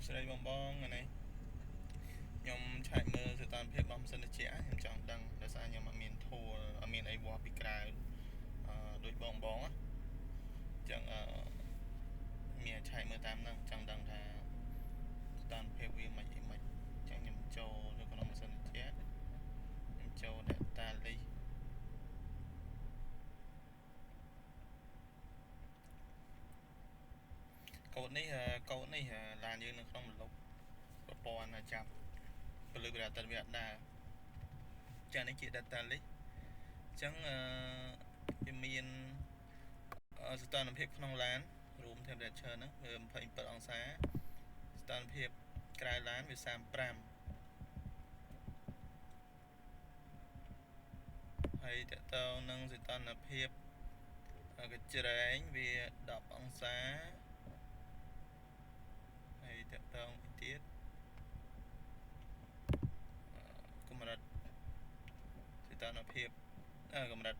ស្រីបងបងនេះខ្ញុំឆែកមើលសីតុណ្ហភាពរបស់ម៉ាស៊ីនត្រជាក់ខ្ញុំចង់ដឹងដោយសារខ្ញុំអត់មានធូលអត់មានអីវាស់ពីក្រៅដូចបងបងអញ្ចឹងមានឆែកមើលតាមហ្នឹងចង់ដឹងថាសីតុណ្ហភាពវាមិនអីមិនអញ្ចឹងខ្ញុំចូលនៅក្នុងម៉ាស៊ីនត្រជាក់ខ្ញុំចូល data list កូដនេះឡានយើងនៅក្នុងម្លប់ប្រព័ន្ធចាប់ពលិវាអត្តវាដើចានេះជា data list អញ្ចឹងវាមានសីតុណ្ហភាពក្នុងឡាន room temperature ហ្នឹងវា27អង្សាសីតុណ្ហភាពក្រៅឡានវា35ហើយតទៅនឹងសីតុណ្ហភាពកញ្ច្រែងវា10អង្សាហើយតទៅទៀតកម្រិតសីតុណ្ហភាពកម្រិត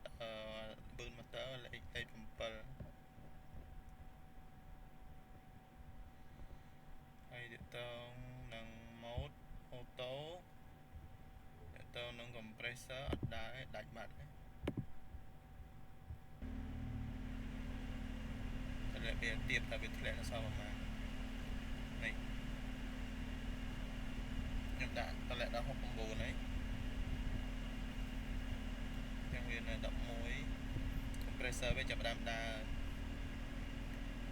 boost motor លេខ7ហើយតទៅនឹង mode auto តទៅនឹង compressor អត់ដែរដាច់បាត់តែវាទៀតតែវាធ្លាក់នៅសល់ប្រហែលនេះខ្ញុំដាក់តម្លាក់ដល់69ហើយចឹងវានៅ11 compressor វាចាប់ផ្ដើមដើរ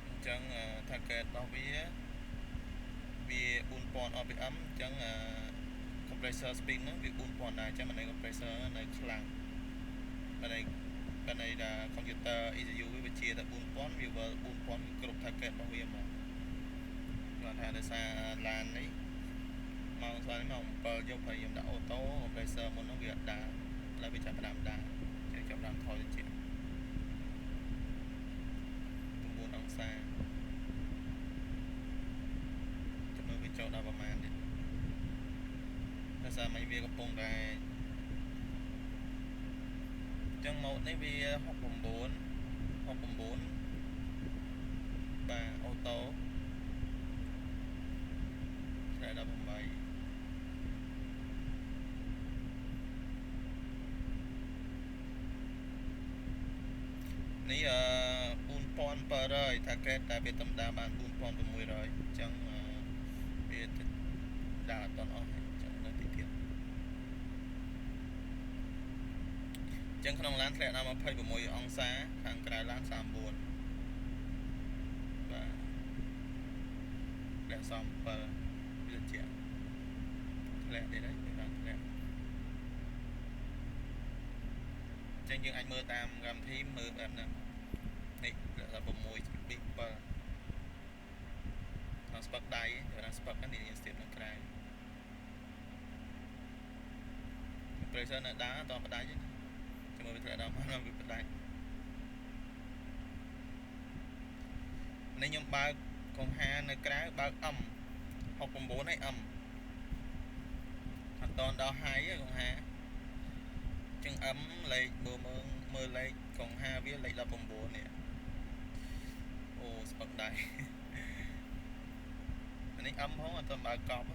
អញ្ចឹង target របស់វា4000 rpm អញ្ចឹងcompressor speed ហ្នឹងវា4000ដែរអញ្ចឹងមិនន័យ compressor នៅខ្លាំងបើន័យថា computer ECU វាជាតែ4000វាវិល4000វាគ្រប់ target របស់វាមកគាត់ថាដោយសារឡាននេះម៉ោងស្វាយម៉ោង7យប់ហើយខ្ញុំដាក់ auto compressor មុនហ្នឹងវាអត់ដើរឥឡូវវាចាប់ផ្ដើមដើរចឹងចាប់ផ្ដើមថយទៅជា9អង្សាចំណុចវាចូលដល់ប្រហែលទៀតដោយសារមិនវាកំពុងតែចឹងម៉ូដនេះវា69បាទអូតូតែ18នេះ4700 target តែវាតំដាបាន4600អញ្ចឹងវាដើរអត់ដល់អស់អញ្ចឹងនៅទីទៀតអញ្ចឹងក្នុងឡានធ្លាក់ដល់26អង្សាខាងក្រៅឡាន39បាទធ្លាក់សំ7វាជាធ្លាក់នេះដែរវាបានធ្លាក់អញ្ចឹងយើងអាចមើលតាមកម្មវិធីមើលបែបហ្នឹងនេះដល់6ពី7ដល់ស្ពឹកដៃដល់ស្ពឹកនេះយើងស្ទាបនៅក្រៅ compressor នៅដើរតបដាច់ចាំមើលវាធ្លាក់ដល់មកវាបដាច់នេះខ្ញុំបើកកង្ហានៅក្រៅបើក M 69ហើយ M អត់តដល់ high ទេកង្ហាចឹង M លេខមើលលេខកង្ហាវាលេខ19នេះអូស្ពឹកដៃនេះ M ផងអត់តបើកកប់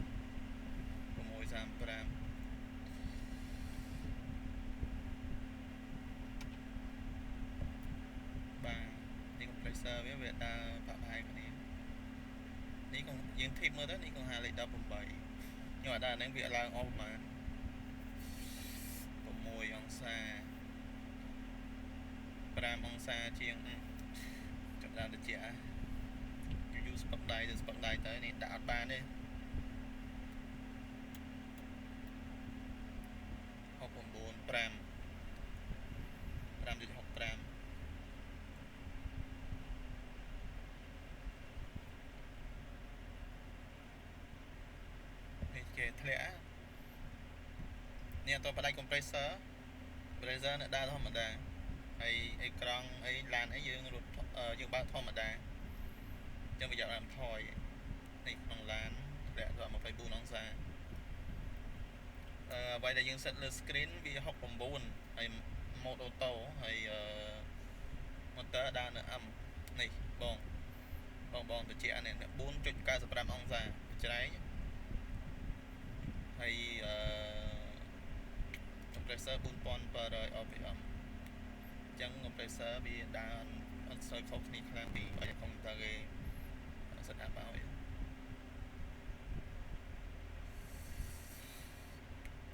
635បាទនេះ compressor វាដើរប្រហែលគ្នានេះយើងធីបមើលទៅនេះកង្ហាលេខ18ខ្ញុំអត់ដើរហ្នឹងវាឡើងអស់ប្រហែល6អង្សា5អង្សាជាងចាប់ដើមត្រជាក់យូរស្ពឹកដៃទៅនេះដាក់អត់បានទេ69 5.65នេះគេធ្លាក់នេះអត់ទៅបដិ compressor នៅដើរធម្មតាហើយអីក្រង់អីឡានអីយើងរត់យើងបើកធម្មតាអញ្ចឹងវាយកដើមថយនេះក្នុងឡានធ្លាក់ដល់24អង្សាអ្វីដែលយើងសិតលើ screen វា69ហើយ mode auto ហើយmotor ដើរនៅ M នេះបងត្រជាក់នេះ 4.95 អង្សា ច្រែងហើយcompressor 4800 rpm អញ្ចឹង compressor វាដើរអត់សូវខុសគ្នាខ្លាំងពីកុំព្យូទ័រគេសិតអាប់ឲ្យ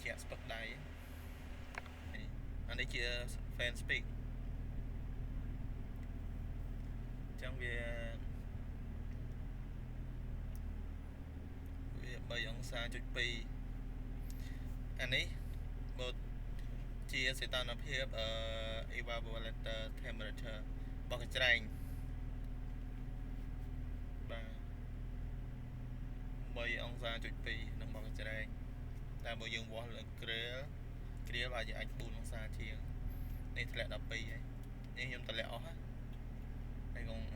ជាក់ស្ពឹកដៃអានេះជា fan speed អញ្ចឹងវា3អង្សាចុច2អានេះបើជាសីតុណ្ហភាពevaporator temperature របស់កញ្ច្រែងបាទ3អង្សាចុច2នឹងរបស់កញ្ច្រែងតែបើយើងវាស់លើគ្រាលអាច4អង្សាជាងនេះធ្លាក់12ហើយនេះខ្ញុំតម្លាក់អស់ហើយកង